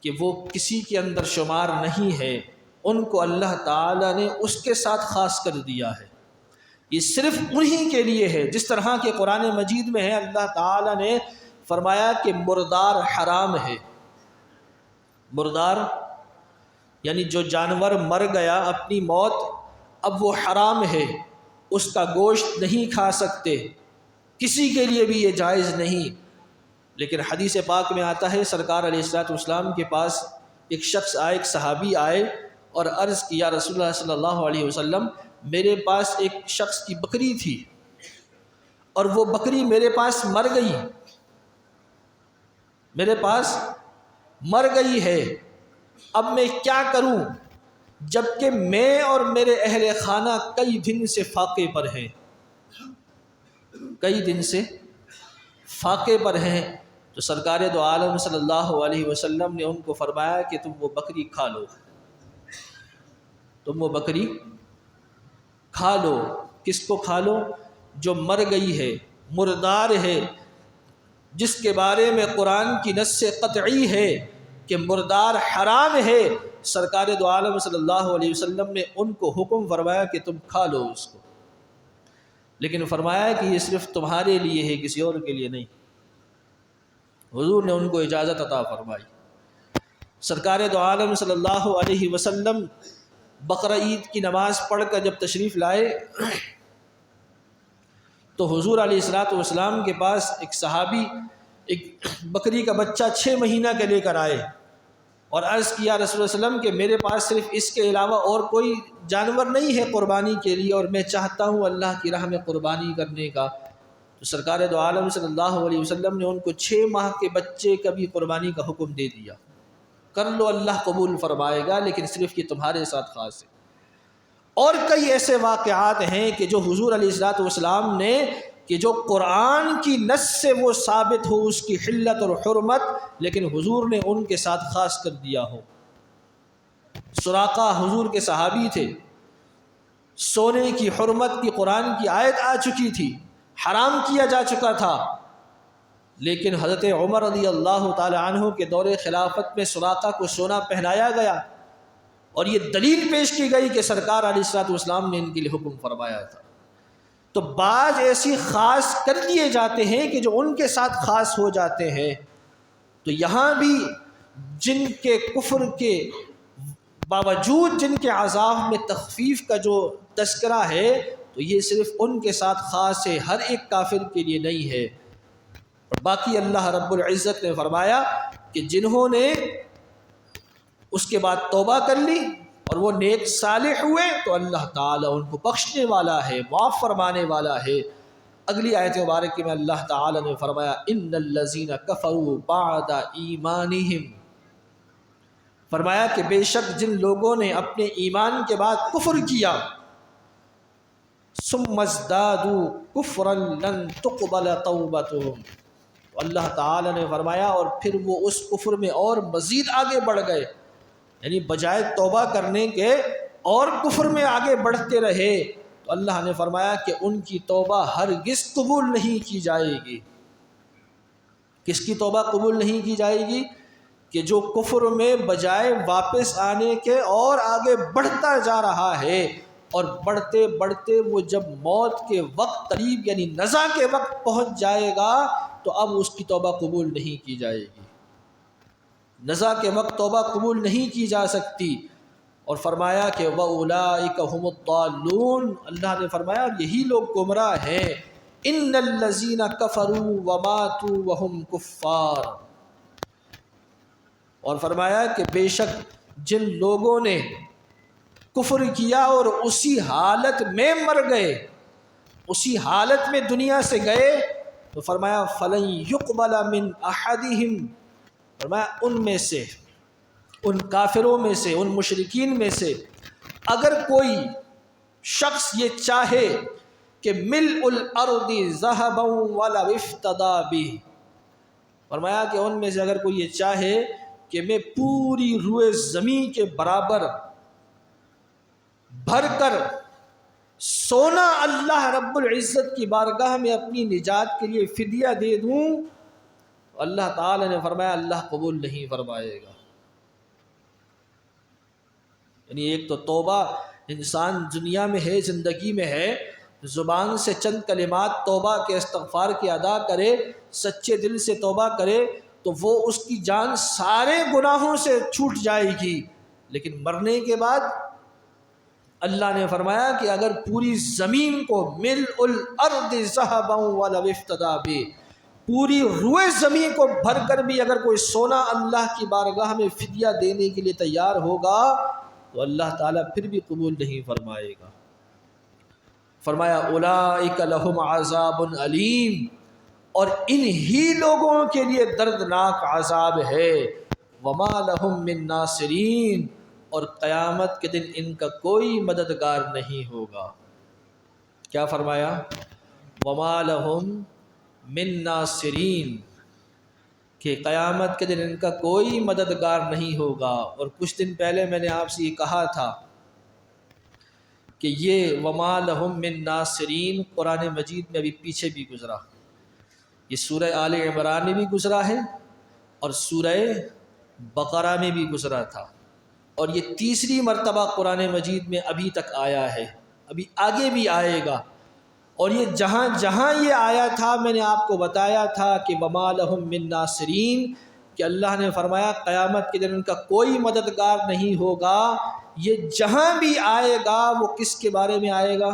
کہ وہ کسی کے اندر شمار نہیں ہے، ان کو اللہ تعالیٰ نے اس کے ساتھ خاص کر دیا ہے، یہ صرف انہی کے لیے ہے۔ جس طرح کہ قرآن مجید میں ہے اللہ تعالیٰ نے فرمایا کہ مردار حرام ہے، مردار یعنی جو جانور مر گیا اپنی موت، اب وہ حرام ہے، اس کا گوشت نہیں کھا سکتے، کسی کے لیے بھی یہ جائز نہیں۔ لیکن حدیث پاک میں آتا ہے سرکار علیہ الصلوۃ والسلام کے پاس ایک شخص آئے، ایک صحابی آئے اور عرض کیا رسول اللہ صلی اللہ علیہ وسلم میرے پاس ایک شخص کی بکری تھی اور وہ بکری میرے پاس مر گئی، میرے پاس مر گئی ہے، اب میں کیا کروں جبکہ میں اور میرے اہل خانہ کئی دن سے فاقے پر ہیں، کئی دن سے فاقے پر ہیں۔ تو سرکار دو عالم صلی اللہ علیہ وسلم نے ان کو فرمایا کہ تم وہ بکری کھا لو، تم وہ بکری کھا لو۔ کس کو کھا لو؟ جو مر گئی ہے، مردار ہے، جس کے بارے میں قرآن کی نص قطعی ہے کہ مردار حرام ہے، سرکار دو عالم صلی اللہ علیہ وسلم نے ان کو حکم فرمایا کہ تم کھا لو اس کو، لیکن فرمایا کہ یہ صرف تمہارے لیے ہے، کسی اور کے لیے نہیں۔ حضور نے ان کو اجازت عطا فرمائی۔ سرکار دو عالم صلی اللہ علیہ وسلم بقرہ عید کی نماز پڑھ کر جب تشریف لائے تو حضور علیہ الصلوۃ والسلام کے پاس ایک صحابی ایک بکری کا بچہ 6 مہینہ کے لے کر آئے اور عرض کیا رسول اللہ علیہ وسلم کہ میرے پاس صرف اس کے علاوہ اور کوئی جانور نہیں ہے قربانی کے لیے، اور میں چاہتا ہوں اللہ کی راہ میں قربانی کرنے کا۔ تو سرکار دو عالم صلی اللہ علیہ وسلم نے ان کو 6 ماہ کے بچے کا بھی قربانی کا حکم دے دیا، کر لو اللہ قبول فرمائے گا، لیکن صرف یہ تمہارے ساتھ خاص ہے۔ اور کئی ایسے واقعات ہیں کہ جو حضور علیہ الصلوۃ والسلام نے کہ جو قرآن کی نص سے وہ ثابت ہو اس کی حلت اور حرمت، لیکن حضور نے ان کے ساتھ خاص کر دیا ہو۔ سراقہ حضور کے صحابی تھے، سونے کی حرمت کی قرآن کی آیت آ چکی تھی، حرام کیا جا چکا تھا، لیکن حضرت عمر رضی اللہ تعالی عنہ کے دور خلافت میں سراقہ کو سونا پہنایا گیا اور یہ دلیل پیش کی گئی کہ سرکار علیہ الصلوۃ والسلام نے ان کے لیے حکم فرمایا تھا۔ تو بعض ایسی خاص کر دیے جاتے ہیں کہ جو ان کے ساتھ خاص ہو جاتے ہیں۔ تو یہاں بھی جن کے کفر کے باوجود جن کے عذاب میں تخفیف کا جو تذکرہ ہے تو یہ صرف ان کے ساتھ خاص ہے، ہر ایک کافر کے لیے نہیں ہے۔ اور باقی اللہ رب العزت نے فرمایا کہ جنہوں نے اس کے بعد توبہ کر لی اور وہ نیک صالح ہوئے تو اللہ تعالیٰ ان کو بخشنے والا ہے، معاف فرمانے والا ہے۔ اگلی آیت مبارکہ میں اللہ تعالیٰ نے فرمایا ان الذین کفروا بعد ایمانہم، فرمایا کہ بے شک جن لوگوں نے اپنے ایمان کے بعد کفر کیا، ثم ازدادوا کفرا لن تقبل توبتہم، تو اللہ تعالیٰ نے فرمایا اور پھر وہ اس کفر میں اور مزید آگے بڑھ گئے، یعنی بجائے توبہ کرنے کے اور کفر میں آگے بڑھتے رہے، تو اللہ نے فرمایا کہ ان کی توبہ ہرگز قبول نہیں کی جائے گی۔ کس کی توبہ قبول نہیں کی جائے گی؟ کہ جو کفر میں بجائے واپس آنے کے اور آگے بڑھتا جا رہا ہے، اور بڑھتے بڑھتے وہ جب موت کے وقت قریب یعنی نزع کے وقت پہنچ جائے گا تو اب اس کی توبہ قبول نہیں کی جائے گی، نزا کے وقت توبہ قبول نہیں کی جا سکتی۔ اور فرمایا کہ وَأُولَٰئِكَ هُمُ الضَّالُّونَ، اللہ نے فرمایا یہی لوگ گمراہ ہیں۔ إِنَّ الَّذِينَ كَفَرُوا وَمَاتُوا وَهُمْ كُفَّارٌ، اور فرمایا کہ بے شک جن لوگوں نے کفر کیا اور اسی حالت میں مر گئے، اسی حالت میں دنیا سے گئے، تو فرمایا فَلَن يُقْبَلَ مِنْ أَحَدِهِمْ، فرمایا ان میں سے، ان کافروں میں سے، ان مشرکین میں سے اگر کوئی شخص یہ چاہے کہ ملء الارض ذهبا ولو افتدى به، فرمایا کہ ان میں سے اگر کوئی یہ چاہے کہ میں پوری روئے زمین کے برابر بھر کر سونا اللہ رب العزت کی بارگاہ میں اپنی نجات کے لیے فدیہ دے دوں، اللہ تعالی نے فرمایا اللہ قبول نہیں فرمائے گا۔ یعنی ایک تو توبہ انسان دنیا میں ہے، زندگی میں ہے، زبان سے چند کلمات توبہ کے استغفار کے ادا کرے، سچے دل سے توبہ کرے تو وہ اس کی جان سارے گناہوں سے چھوٹ جائے گی، لیکن مرنے کے بعد اللہ نے فرمایا کہ اگر پوری زمین کو ملء الارض ذهبا ولو افتدى به، پوری روئے زمین کو بھر کر بھی اگر کوئی سونا اللہ کی بارگاہ میں فدیہ دینے کے لیے تیار ہوگا تو اللہ تعالیٰ پھر بھی قبول نہیں فرمائے گا۔ فرمایا اولئک لہم عذاب علیم، اور انہی لوگوں کے لیے دردناک عذاب ہے، وما لہم من ناصرین، اور قیامت کے دن ان کا کوئی مددگار نہیں ہوگا۔ کیا فرمایا؟ وما لہم من ناصرین، کہ قیامت کے دن ان کا کوئی مددگار نہیں ہوگا۔ اور کچھ دن پہلے میں نے آپ سے یہ کہا تھا کہ یہ وما لہم من ناصرین قرآن مجید میں ابھی پیچھے بھی گزرا، یہ سورہ آل عمران میں بھی گزرا ہے اور سورہ بقرہ میں بھی گزرا تھا، اور یہ تیسری مرتبہ قرآن مجید میں ابھی تک آیا ہے، ابھی آگے بھی آئے گا۔ اور یہ جہاں جہاں یہ آیا تھا میں نے آپ کو بتایا تھا کہ وما لہم من ناصرین، کہ اللہ نے فرمایا قیامت کے دن ان کا کوئی مددگار نہیں ہوگا۔ یہ جہاں بھی آئے گا وہ کس کے بارے میں آئے گا؟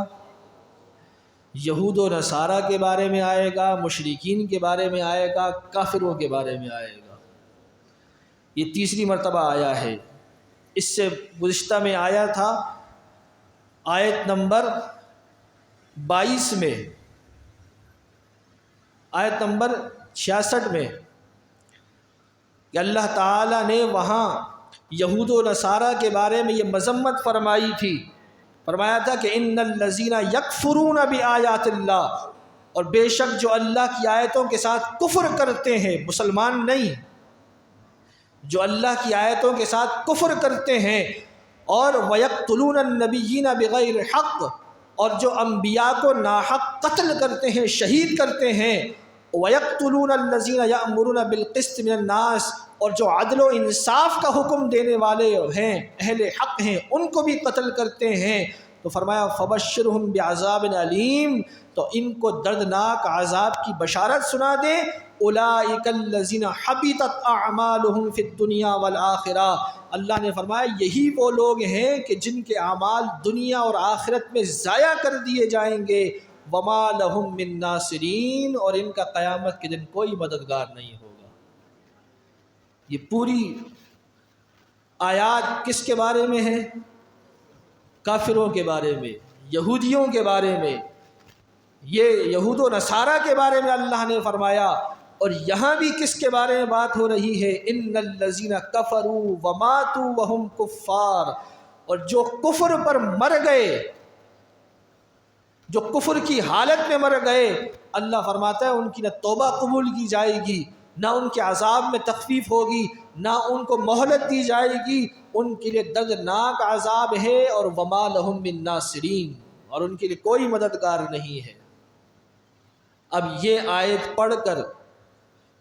یہود و نصارہ کے بارے میں آئے گا، مشرکین کے بارے میں آئے گا، کافروں کے بارے میں آئے گا۔ یہ تیسری مرتبہ آیا ہے۔ اس سے گزشتہ میں آیا تھا آیت نمبر 22 میں، آیت نمبر 66 میں، کہ اللہ تعالیٰ نے وہاں یہود و نصارہ کے بارے میں یہ مذمت فرمائی تھی، فرمایا تھا کہ ان الذین یکفرون بآیات اللہ، اور بے شک جو اللہ کی آیتوں کے ساتھ کفر کرتے ہیں، مسلمان نہیں، جو اللہ کی آیتوں کے ساتھ کفر کرتے ہیں، اور وَيَقْتُلُونَ النَّبِيِّينَ بِغَيْرِ حق، اور جو انبیاء کو ناحق قتل کرتے ہیں، شہید کرتے ہیں، وَيَقْتُلُونَ الَّذِينَ يَأْمُرُونَ بِالْقِسْطِ مِنَ النَّاسِ، اور جو عدل و انصاف کا حکم دینے والے ہیں، اہل حق ہیں، ان کو بھی قتل کرتے ہیں، تو فرمایا فَبَشِّرْهُمْ بِعَذَابٍ عَلِيمٍ، تو ان کو دردناک عذاب کی بشارت سنا دیں۔ اولئک الذین حبطت اعمالهم فی الدنیا والآخرہ، اللہ نے فرمایا یہی وہ لوگ ہیں کہ جن کے اعمال دنیا اور آخرت میں ضائع کر دیے جائیں گے۔ وما لہم من ناصرین، اور ان کا قیامت کے دن کوئی مددگار نہیں ہوگا۔ یہ پوری آیات کس کے بارے میں ہے؟ کافروں کے بارے میں، یہودیوں کے بارے میں، یہ یہود و نصارہ کے بارے میں اللہ نے فرمایا۔ اور یہاں بھی کس کے بارے میں بات ہو رہی ہے؟ ان الذین کفروا وماتوا وهم کفار، اور جو کفر پر مر گئے، جو کفر کی حالت میں مر گئے، اللہ فرماتا ہے ان کی نہ توبہ قبول کی جائے گی، نہ ان کے عذاب میں تخفیف ہوگی، نہ ان کو مہلت دی جائے گی، ان کے لیے دردناک عذاب ہے، اور وما لہم من ناصرین، اور ان کے لیے کوئی مددگار نہیں ہے۔ اب یہ آیت پڑھ کر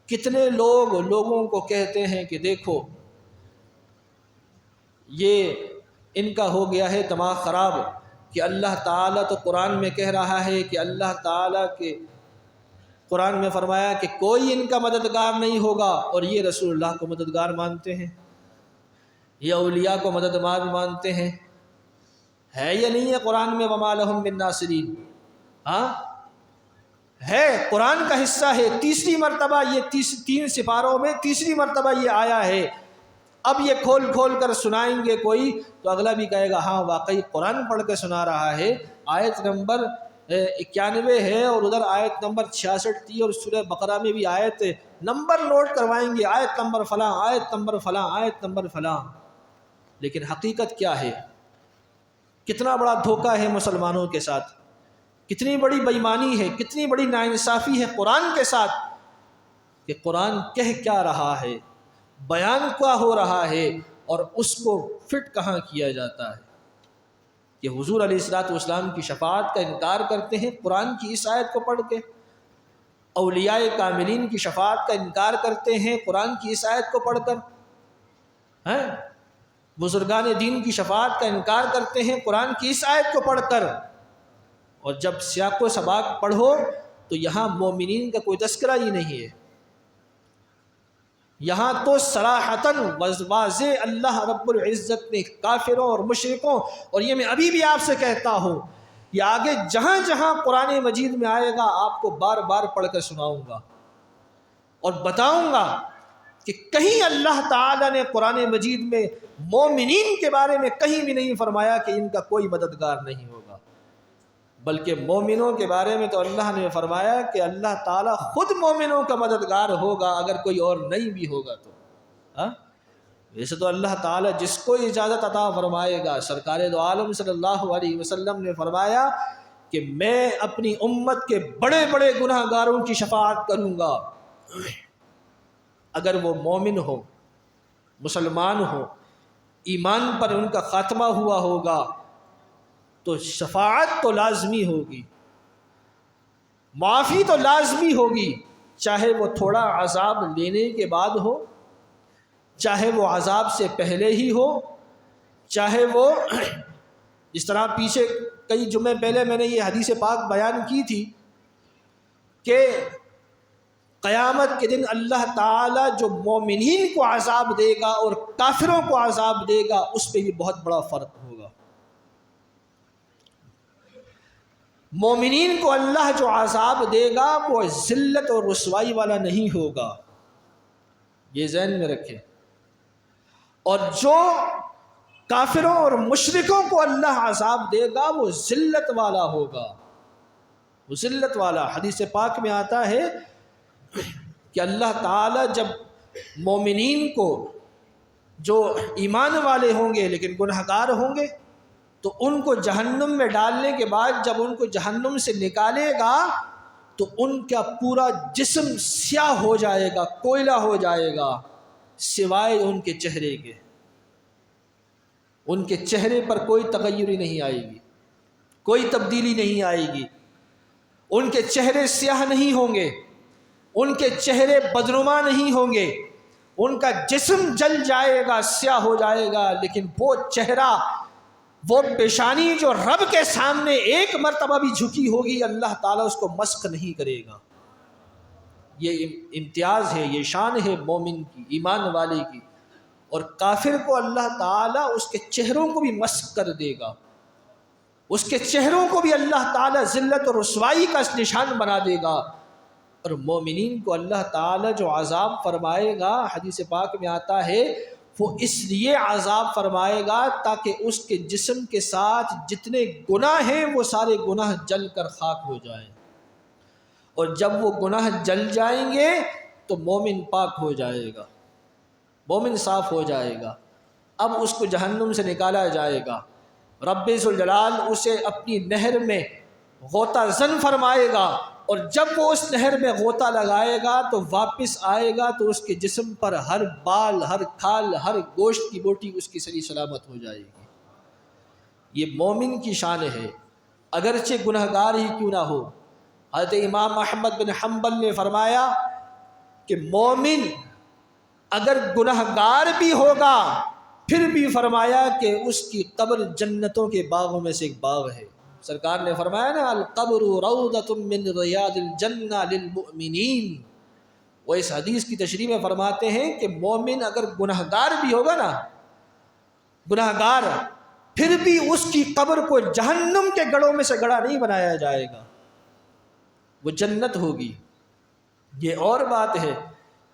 کتنے لوگوں کو کہتے ہیں کہ دیکھو یہ ان کا ہو گیا ہے دماغ خراب، کہ اللہ تعالیٰ تو قرآن میں کہہ رہا ہے کہ اللہ تعالیٰ کے قرآن میں فرمایا کہ کوئی ان کا مددگار نہیں ہوگا، اور یہ رسول اللہ کو مددگار مانتے ہیں، یہ اولیاء کو مددگار مانتے ہیں، ہے یا نہیں ہے قرآن میں وما لہم من ناصرین؟ ہاں ہے، قرآن کا حصہ ہے، تیسری مرتبہ یہ تین سپاروں میں تیسری مرتبہ یہ آیا ہے۔ اب یہ کھول کھول کر سنائیں گے کوئی تو اگلا بھی کہے گا ہاں واقعی قرآن پڑھ کے سنا رہا ہے۔ آیت نمبر 91 ہے اور ادھر آیت نمبر 66 تھی، اور سورہ بقرہ میں بھی آیت نمبر نوٹ کروائیں گے، آیت نمبر فلاں، آیت نمبر فلاں، آیت نمبر فلاں۔ لیکن حقیقت کیا ہے؟ کتنا بڑا دھوکہ ہے مسلمانوں کے ساتھ، کتنی بڑی بےایمانی ہے، کتنی بڑی ناانصافی ہے قرآن کے ساتھ، کہ قرآن کہہ کیا رہا ہے، بیان کیا ہو رہا ہے، اور اس کو فٹ کہاں کیا جاتا ہے۔ کہ حضور علیہ الصلوۃ والسلام کی شفاعت کا انکار کرتے ہیں قرآن کی اس آیت کو پڑھ کے، اولیاء کاملین کی شفاعت کا انکار کرتے ہیں قرآن کی اس آیت کو پڑھ کر، ہیں بزرگان دین کی شفاعت کا انکار کرتے ہیں قرآن کی اس آیت کو پڑھ کر، اور جب سیاق و سباق پڑھو تو یہاں مومنین کا کوئی تذکرہ ہی نہیں ہے۔ یہاں تو صراحتاً واضح اللہ رب العزت نے کافروں اور مشرکوں، اور یہ میں ابھی بھی آپ سے کہتا ہوں، یہ آگے جہاں جہاں قرآن مجید میں آئے گا آپ کو بار بار پڑھ کر سناؤں گا اور بتاؤں گا کہ کہیں اللہ تعالیٰ نے قرآن مجید میں مومنین کے بارے میں کہیں بھی نہیں فرمایا کہ ان کا کوئی مددگار نہیں ہوگا، بلکہ مومنوں کے بارے میں تو اللہ نے فرمایا کہ اللہ تعالیٰ خود مومنوں کا مددگار ہوگا اگر کوئی اور نہیں بھی ہوگا تو۔ ویسے تو اللہ تعالیٰ جس کو اجازت عطا فرمائے گا، سرکار دو عالم صلی اللہ علیہ وسلم نے فرمایا کہ میں اپنی امت کے بڑے بڑے گناہ گاروں کی شفاعت کروں گا، اگر وہ مومن ہو، مسلمان ہو، ایمان پر ان کا خاتمہ ہوا ہوگا تو شفاعت تو لازمی ہوگی، معافی تو لازمی ہوگی، چاہے وہ تھوڑا عذاب لینے کے بعد ہو، چاہے وہ عذاب سے پہلے ہی ہو، چاہے وہ اس طرح پیچھے کئی جمعے پہلے میں نے یہ حدیث پاک بیان کی تھی کہ قیامت کے دن اللہ تعالیٰ جو مومنین کو عذاب دے گا اور کافروں کو عذاب دے گا اس پہ بھی بہت بڑا فرق ہوگا۔ مومنین کو اللہ جو عذاب دے گا وہ ذلت اور رسوائی والا نہیں ہوگا، یہ ذہن میں رکھیں، اور جو کافروں اور مشرکوں کو اللہ عذاب دے گا وہ ذلت والا ہوگا، وہ ذلت والا۔ حدیث پاک میں آتا ہے کہ اللہ تعالیٰ جب مومنین کو جو ایمان والے ہوں گے لیکن گنہگار ہوں گے تو ان کو جہنم میں ڈالنے کے بعد جب ان کو جہنم سے نکالے گا تو ان کا پورا جسم سیاہ ہو جائے گا، کوئلہ ہو جائے گا، سوائے ان کے چہرے کے۔ ان کے چہرے پر کوئی تغیری نہیں آئے گی، کوئی تبدیلی نہیں آئے گی، ان کے چہرے سیاہ نہیں ہوں گے، ان کے چہرے بدنما نہیں ہوں گے، ان کا جسم جل جائے گا، سیاہ ہو جائے گا، لیکن وہ چہرہ، وہ پیشانی جو رب کے سامنے ایک مرتبہ بھی جھکی ہوگی اللہ تعالیٰ اس کو مسخ نہیں کرے گا۔ یہ امتیاز ہے، یہ شان ہے مومن کی، ایمان والے کی۔ اور کافر کو اللہ تعالیٰ اس کے چہروں کو بھی مسخ کر دے گا، اس کے چہروں کو بھی اللہ تعالیٰ ذلت اور رسوائی کا نشان بنا دے گا۔ اور مومنین کو اللہ تعالیٰ جو عذاب فرمائے گا، حدیث پاک میں آتا ہے، وہ اس لیے عذاب فرمائے گا تاکہ اس کے جسم کے ساتھ جتنے گناہ ہیں وہ سارے گناہ جل کر خاک ہو جائیں، اور جب وہ گناہ جل جائیں گے تو مومن پاک ہو جائے گا، مومن صاف ہو جائے گا۔ اب اس کو جہنم سے نکالا جائے گا، رب ذوالجلال اسے اپنی نہر میں غوطہ زن فرمائے گا، اور جب وہ اس نہر میں غوطہ لگائے گا تو واپس آئے گا تو اس کے جسم پر ہر بال، ہر کھال، ہر گوشت کی بوٹی اس کی صحیح سلامت ہو جائے گی۔ یہ مومن کی شان ہے، اگرچہ گنہگار ہی کیوں نہ ہو۔ حضرت امام احمد بن حنبل نے فرمایا کہ مومن اگر گنہگار بھی ہوگا پھر بھی فرمایا کہ اس کی قبر جنتوں کے باغوں میں سے ایک باغ ہے، سرکار نے فرمایا نا القبر روضۃ من ریاض الجنہ للمؤمنین، وہ اس حدیث کی تشریح میں فرماتے ہیں کہ مومن اگر گنہگار بھی ہوگا نا، گنہگار، پھر بھی اس کی قبر کو جہنم کے گڑھوں میں سے گڑھا نہیں بنایا جائے گا، وہ جنت ہوگی۔ یہ اور بات ہے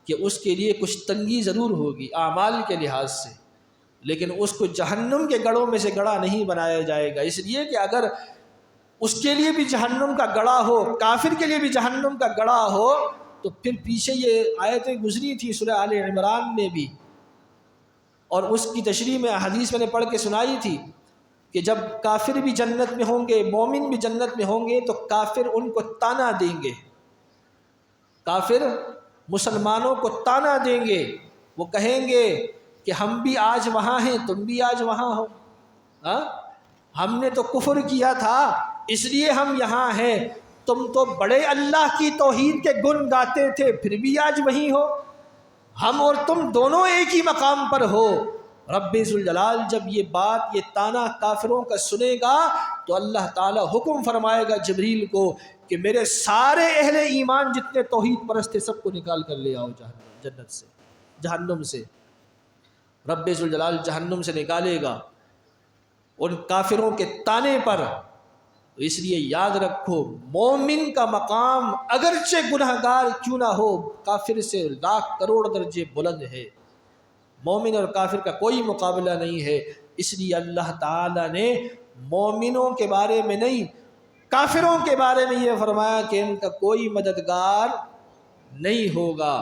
کہ اس کے لیے کچھ تنگی ضرور ہوگی اعمال کے لحاظ سے، لیکن اس کو جہنم کے گڑھوں میں سے گڑھا نہیں بنایا جائے گا، اس لیے کہ اگر اس کے لیے بھی جہنم کا گڑھا ہو، کافر کے لیے بھی جہنم کا گڑھا ہو، تو پھر پیچھے یہ آیتیں گزری تھی سورہ آل عمران میں بھی، اور اس کی تشریح میں حدیث میں نے پڑھ کے سنائی تھی کہ جب کافر بھی جنت میں ہوں گے، مومن بھی جنت میں ہوں گے، تو کافر ان کو تانا دیں گے، کافر مسلمانوں کو تانا دیں گے، وہ کہیں گے کہ ہم بھی آج وہاں ہیں، تم بھی آج وہاں ہو، ہم نے تو کفر کیا تھا اس لیے ہم یہاں ہیں، تم تو بڑے اللہ کی توحید کے گن گاتے تھے پھر بھی آج وہیں ہو، ہم اور تم دونوں ایک ہی مقام پر ہو۔ رب ذوالجلال جب یہ بات، یہ تانا کافروں کا سنے گا تو اللہ تعالی حکم فرمائے گا جبریل کو کہ میرے سارے اہل ایمان جتنے توحید پرست تھے سب کو نکال کر لے آؤ جنت سے، جہنم سے۔ رب ذوالجلال جہنم سے نکالے گا ان کافروں کے تانے پر۔ تو اس لیے یاد رکھو، مومن کا مقام اگرچہ گنہگار کیوں نہ ہو، کافر سے لاکھ کروڑ درجے بلند ہے، مومن اور کافر کا کوئی مقابلہ نہیں ہے۔ اس لیے اللہ تعالی نے مومنوں کے بارے میں نہیں، کافروں کے بارے میں یہ فرمایا کہ ان کا کوئی مددگار نہیں ہوگا۔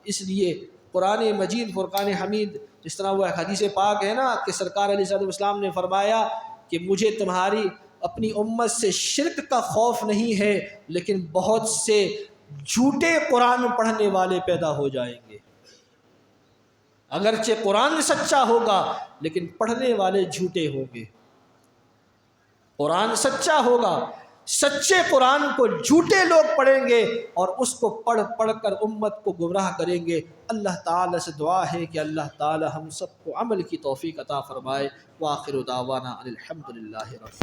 اس لیے قرآن مجید فرقان حمید، جس طرح وہ حدیث پاک ہے نا کہ سرکار علیہ السلام نے فرمایا کہ مجھے تمہاری اپنی امت سے شرک کا خوف نہیں ہے، لیکن بہت سے جھوٹے قرآن پڑھنے والے پیدا ہو جائیں گے۔ اگرچہ قرآن سچا ہوگا لیکن پڑھنے والے جھوٹے ہوں گے۔ قرآن سچا ہوگا، سچے قرآن کو جھوٹے لوگ پڑھیں گے اور اس کو پڑھ پڑھ کر امت کو گمراہ کریں گے۔ اللہ تعالی سے دعا ہے کہ اللہ تعالی ہم سب کو عمل کی توفیق عطا فرمائے۔ وآخر دعوانا ان الحمد للہ رب